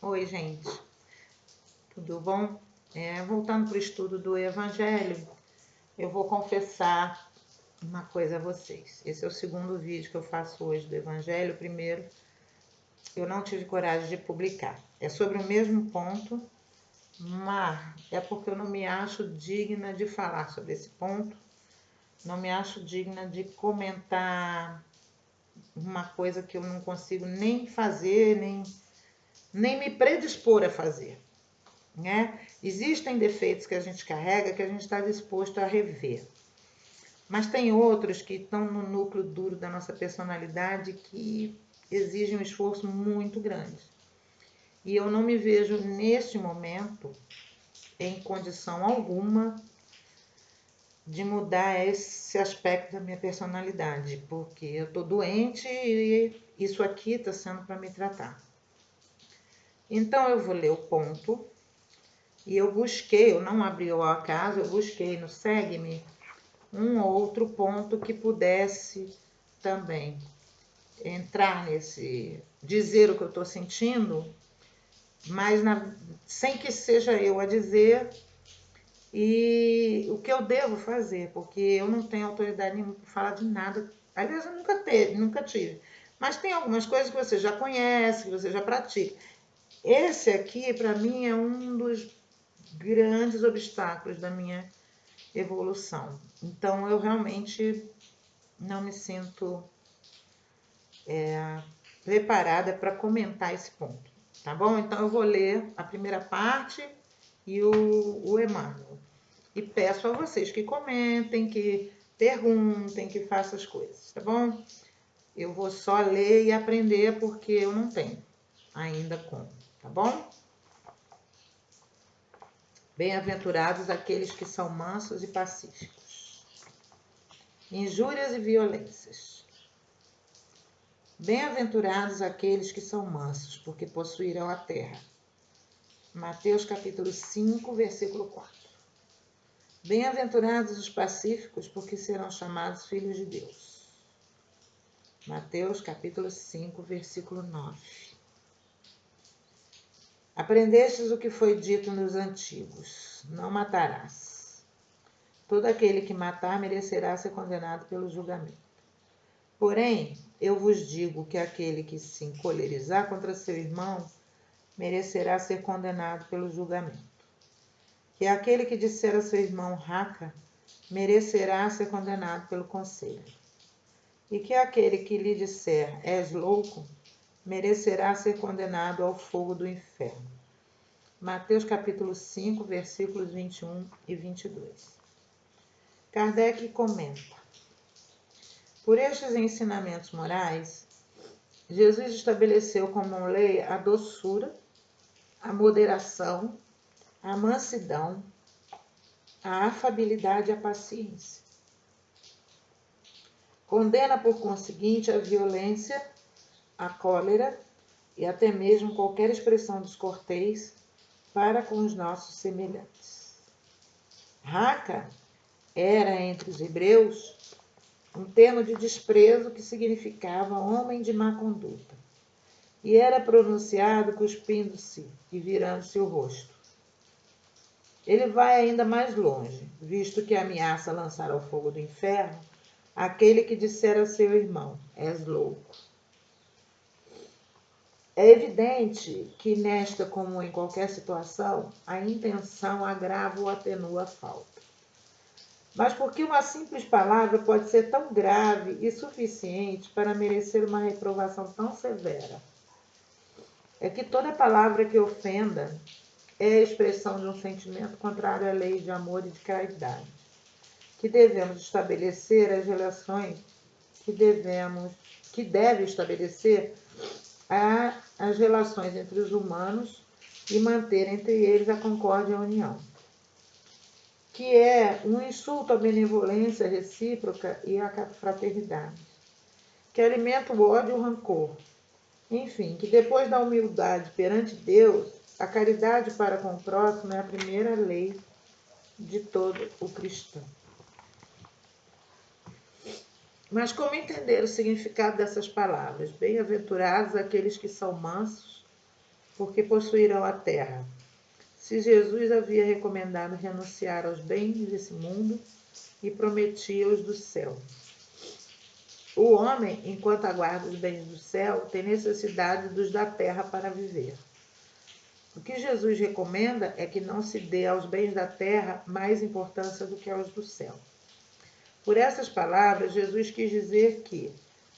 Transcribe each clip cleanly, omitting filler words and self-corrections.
Oi, gente, tudo bom? Voltando para o estudo do Evangelho, eu vou confessar uma coisa a vocês. Esse é o segundo vídeo que eu faço hoje do Evangelho. O primeiro, eu não tive coragem de publicar. É sobre o mesmo ponto, mas é porque eu não me acho digna de falar sobre esse ponto, não me acho digna de comentar uma coisa que eu não consigo nem fazer, nem me predispor a fazer. Né? Existem defeitos que a gente carrega que a gente está disposto a rever. Mas tem outros que estão no núcleo duro da nossa personalidade que exigem um esforço muito grande. E eu não me vejo neste momento em condição alguma de mudar esse aspecto da minha personalidade, porque eu estou doente e isso aqui está sendo para me tratar. Então eu vou ler o ponto. E eu busquei, eu não abri ao acaso, eu busquei no Segue-me um outro ponto que pudesse também entrar nesse, dizer o que eu estou sentindo, mas sem que seja eu a dizer e o que eu devo fazer, porque eu não tenho autoridade nenhuma para falar de nada. Aliás, eu nunca tive. Mas tem algumas coisas que você já conhece, que você já pratica. Esse aqui, para mim, é um dos grandes obstáculos da minha evolução. Então, eu realmente não me sinto preparada para comentar esse ponto, tá bom? Então, eu vou ler a primeira parte e o Emmanuel. E peço a vocês que comentem, que perguntem, que façam as coisas, tá bom? Eu vou só ler e aprender porque eu não tenho ainda como, tá bom? Bem-aventurados aqueles que são mansos e pacíficos. Injúrias e violências. Bem-aventurados aqueles que são mansos, porque possuirão a terra. Mateus capítulo 5, versículo 4. Bem-aventurados os pacíficos, porque serão chamados filhos de Deus. Mateus capítulo 5, versículo 9. Aprendestes o que foi dito nos antigos: não matarás. Todo aquele que matar merecerá ser condenado pelo julgamento. Porém, eu vos digo que aquele que se encolerizar contra seu irmão merecerá ser condenado pelo julgamento. Que aquele que disser a seu irmão raca merecerá ser condenado pelo conselho. E que aquele que lhe disser és louco merecerá ser condenado ao fogo do inferno. Mateus capítulo 5, versículos 21 e 22. Kardec comenta: por estes ensinamentos morais, Jesus estabeleceu como lei a doçura, a moderação, a mansidão, a afabilidade e a paciência. Condena, por conseguinte, a violência, a cólera e até mesmo qualquer expressão descortês para com os nossos semelhantes. Raca era, entre os hebreus, um termo de desprezo que significava homem de má conduta, e era pronunciado cuspindo-se e virando-se o rosto. Ele vai ainda mais longe, visto que ameaça lançar ao fogo do inferno aquele que disser a seu irmão, és louco. É evidente que nesta, como em qualquer situação, a intenção agrava ou atenua a falta. Mas por que uma simples palavra pode ser tão grave e suficiente para merecer uma reprovação tão severa? É que toda palavra que ofenda é a expressão de um sentimento contrário à lei de amor e de caridade, que devemos estabelecer as relações que deve estabelecer as relações entre os humanos e manter entre eles a concórdia e a união, que é um insulto à benevolência recíproca e à fraternidade, que alimenta o ódio e o rancor. Enfim, que depois da humildade perante Deus, a caridade para com o próximo é a primeira lei de todo o cristão. Mas como entender o significado dessas palavras? Bem-aventurados aqueles que são mansos porque possuirão a terra. Se Jesus havia recomendado renunciar aos bens desse mundo e prometia-os do céu. O homem, enquanto aguarda os bens do céu, tem necessidade dos da terra para viver. O que Jesus recomenda é que não se dê aos bens da terra mais importância do que aos do céu. Por essas palavras, Jesus quis dizer que,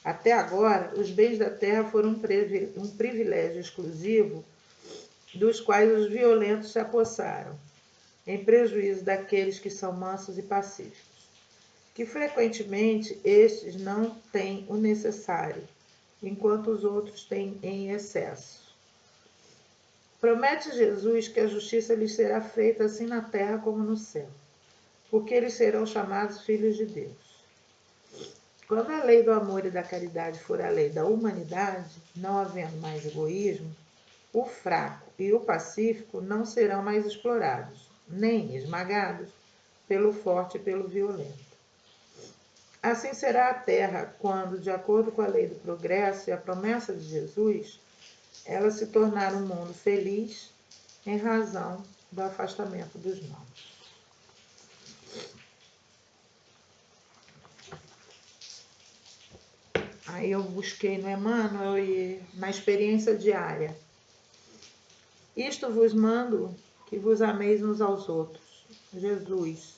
até agora, os bens da terra foram um privilégio exclusivo dos quais os violentos se apossaram, em prejuízo daqueles que são mansos e pacíficos, que frequentemente estes não têm o necessário, enquanto os outros têm em excesso. Promete Jesus que a justiça lhes será feita assim na terra como no céu, porque eles serão chamados filhos de Deus. Quando a lei do amor e da caridade for a lei da humanidade, não havendo mais egoísmo, o fraco e o pacífico não serão mais explorados, nem esmagados pelo forte e pelo violento. Assim será a terra quando, de acordo com a lei do progresso e a promessa de Jesus, ela se tornar um mundo feliz em razão do afastamento dos maus. Aí eu busquei no Emmanuel e na experiência diária. Isto vos mando, que vos ameis uns aos outros. Jesus.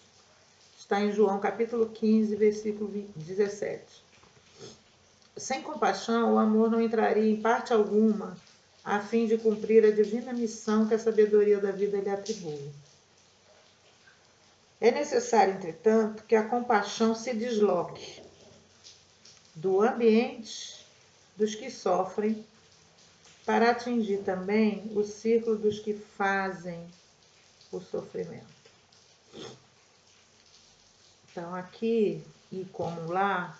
Está em João capítulo 15, versículo 17. Sem compaixão, o amor não entraria em parte alguma, a fim de cumprir a divina missão que a sabedoria da vida lhe atribui. É necessário, entretanto, que a compaixão se desloque do ambiente dos que sofrem para atingir também o círculo dos que fazem o sofrimento. Então, aqui e como lá,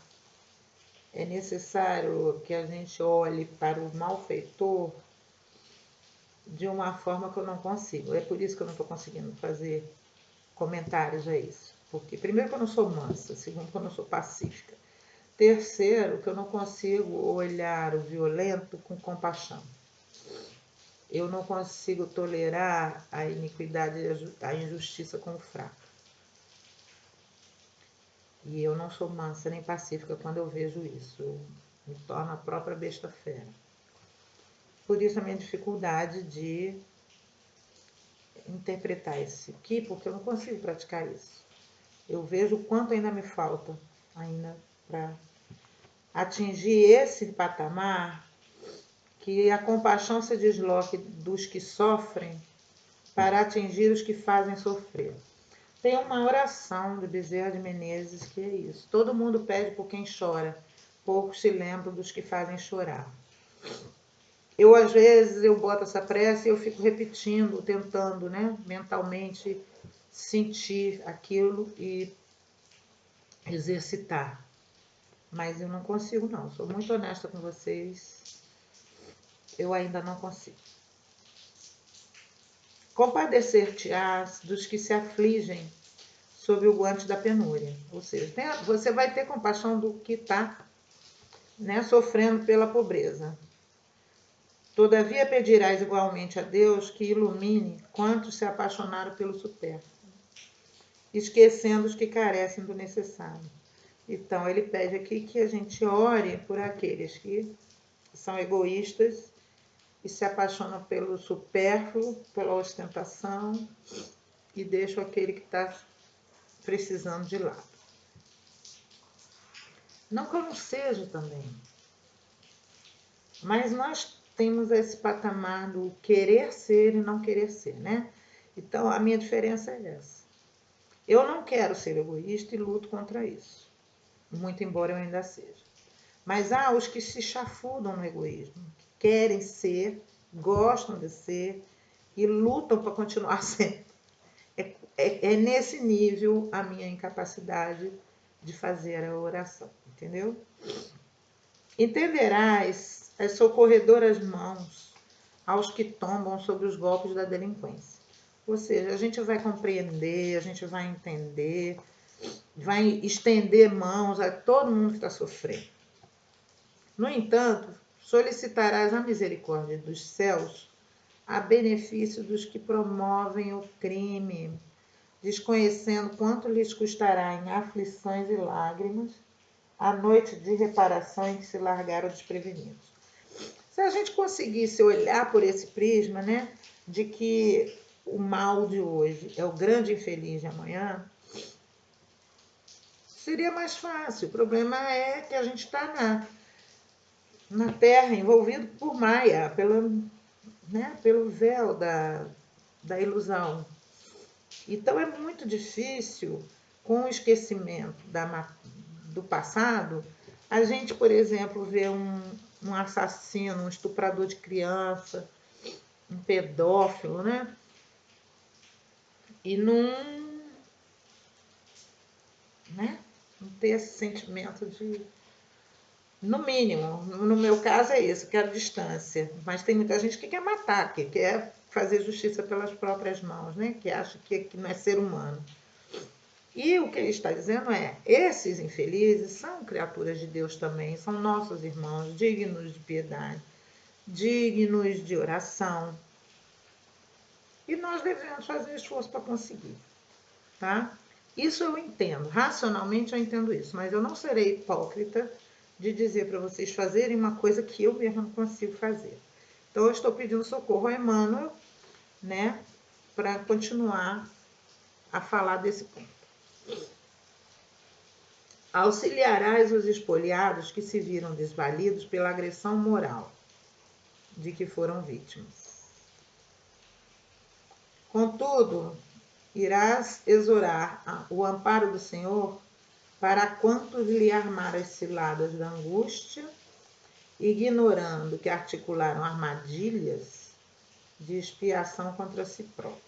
é necessário que a gente olhe para o malfeitor de uma forma que eu não consigo. É por isso que eu não estou conseguindo fazer comentários a isso. Porque, primeiro, que eu não sou mansa. Segundo, que eu não sou pacífica. Terceiro, que eu não consigo olhar o violento com compaixão. Eu não consigo tolerar a iniquidade e a injustiça com o fraco. E eu não sou mansa nem pacífica quando eu vejo isso. Eu me torno a própria besta fera. Por isso a minha dificuldade de interpretar isso aqui, porque eu não consigo praticar isso. Eu vejo o quanto ainda me falta ainda para atingir esse patamar, que a compaixão se desloque dos que sofrem para atingir os que fazem sofrer. Tem uma oração de Bezerra de Menezes que é isso. Todo mundo pede por quem chora, poucos se lembram dos que fazem chorar. Às vezes, eu boto essa prece e eu fico repetindo, tentando, né, mentalmente sentir aquilo e exercitar. Mas eu não consigo, não. Sou muito honesta com vocês. Eu ainda não consigo. Compadecer-te-ás dos que se afligem sob o guante da penúria. Ou seja, você vai ter compaixão do que está, né, sofrendo pela pobreza. Todavia pedirás igualmente a Deus que ilumine quantos se apaixonaram pelo supérfluo, esquecendo os que carecem do necessário. Então, ele pede aqui que a gente ore por aqueles que são egoístas e se apaixonam pelo supérfluo, pela ostentação, e deixam aquele que está precisando de lado. Não que eu não seja também, mas nós temos esse patamar do querer ser e não querer ser, né? Então, a minha diferença é essa. Eu não quero ser egoísta e luto contra isso, muito embora eu ainda seja. Mas há os que se chafurdam no egoísmo, que querem ser, gostam de ser e lutam para continuar sendo. É nesse nível a minha incapacidade de fazer a oração, entendeu? Entenderás as socorredoras mãos aos que tombam sobre os golpes da delinquência. Ou seja, a gente vai compreender, a gente vai entender, vai estender mãos a todo mundo que está sofrendo. No entanto, solicitarás a misericórdia dos céus a benefício dos que promovem o crime, desconhecendo quanto lhes custará em aflições e lágrimas a noite de reparação em que se largaram desprevenidos. Se a gente conseguisse olhar por esse prisma, né, de que o mal de hoje é o grande infeliz de amanhã, seria mais fácil. O problema é que a gente está na Terra, envolvido por Maia, pelo véu da ilusão. Então é muito difícil, com o esquecimento do passado, a gente, por exemplo, ver um assassino, um estuprador de criança, um pedófilo, né? E não ter esse sentimento de... No mínimo, no meu caso é isso, quero distância. Mas tem muita gente que quer matar, que quer fazer justiça pelas próprias mãos, né? Que acha que não é ser humano. E o que ele está dizendo é, esses infelizes são criaturas de Deus também, são nossos irmãos, dignos de piedade, dignos de oração. E nós devemos fazer esforço para conseguir, tá? Isso eu entendo, racionalmente eu entendo isso, mas eu não serei hipócrita de dizer para vocês fazerem uma coisa que eu mesma não consigo fazer. Então eu estou pedindo socorro a Emmanuel, né, para continuar a falar desse ponto. Auxiliarás os espoliados que se viram desvalidos pela agressão moral de que foram vítimas. Contudo, irás exorar o amparo do Senhor para quantos lhe armaram as ciladas da angústia, ignorando que articularam armadilhas de expiação contra si próprios.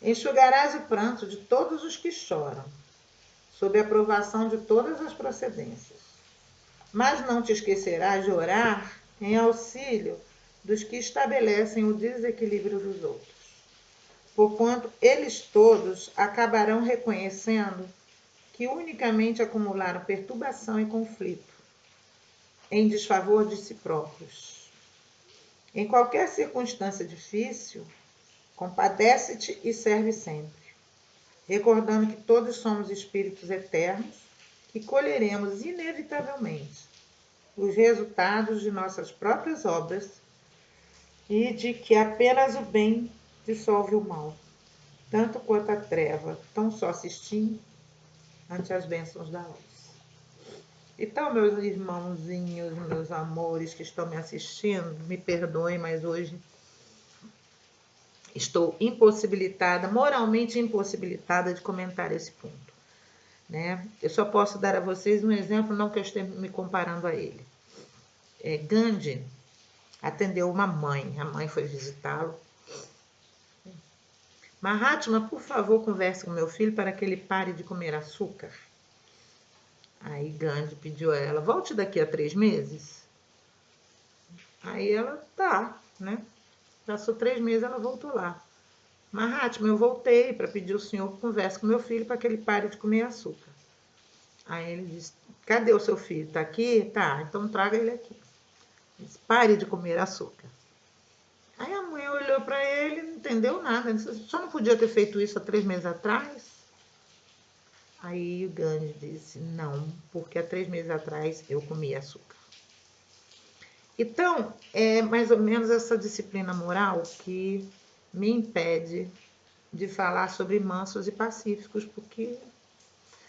Enxugarás o pranto de todos os que choram, sob a aprovação de todas as procedências. Mas não te esquecerás de orar em auxílio dos que estabelecem o desequilíbrio dos outros, porquanto eles todos acabarão reconhecendo que unicamente acumularam perturbação e conflito, em desfavor de si próprios. Em qualquer circunstância difícil, compadece-te e serve sempre, recordando que todos somos espíritos eternos, que colheremos inevitavelmente os resultados de nossas próprias obras e de que apenas o bem dissolve o mal, tanto quanto a treva tão só se extingue ante as bênçãos da luz. Então, meus irmãozinhos, meus amores que estão me assistindo, me perdoem, mas hoje estou impossibilitada, moralmente impossibilitada de comentar esse ponto, né? Eu só posso dar a vocês um exemplo, não que eu esteja me comparando a ele. Gandhi atendeu uma mãe, a mãe foi visitá-lo. Mahatma, por favor, converse com meu filho para que ele pare de comer açúcar. Aí Gandhi pediu a ela, volte daqui a 3 meses. Aí ela, tá, né? Passou 3 meses, ela voltou lá. Mahatma, eu voltei para pedir ao senhor que converse com meu filho para que ele pare de comer açúcar. Aí ele disse, cadê o seu filho? Tá aqui? Tá, então traga ele aqui. Ele disse, pare de comer açúcar. Aí a mãe olhou para ele e não entendeu nada. Disse, só não podia ter feito isso há 3 meses atrás? Aí o Gandhi disse, não, porque há 3 meses atrás eu comi açúcar. Então, é mais ou menos essa disciplina moral que me impede de falar sobre mansos e pacíficos, porque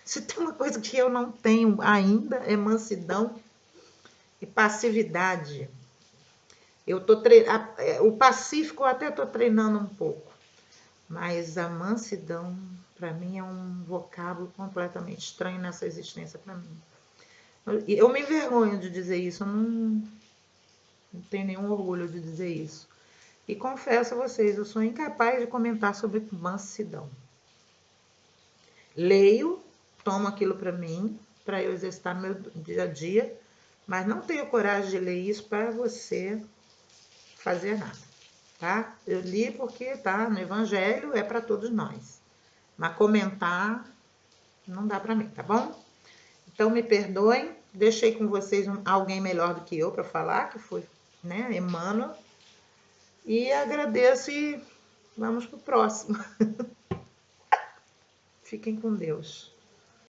se tem uma coisa que eu não tenho ainda é mansidão e passividade. O pacífico eu até estou treinando um pouco, mas a mansidão, para mim, é um vocábulo completamente estranho nessa existência para mim. Eu me envergonho de dizer isso, eu não tenho nenhum orgulho de dizer isso. E confesso a vocês, eu sou incapaz de comentar sobre mansidão. Leio, tomo aquilo para mim, para eu exercitar no meu dia a dia, mas não tenho coragem de ler isso para você fazer nada, tá? Eu li porque tá no Evangelho, é para todos nós. Mas comentar não dá para mim, tá bom? Então me perdoem, deixei com vocês alguém melhor do que eu para falar, que foi, né, Emmanuel. E agradeço e vamos pro próximo. Fiquem com Deus.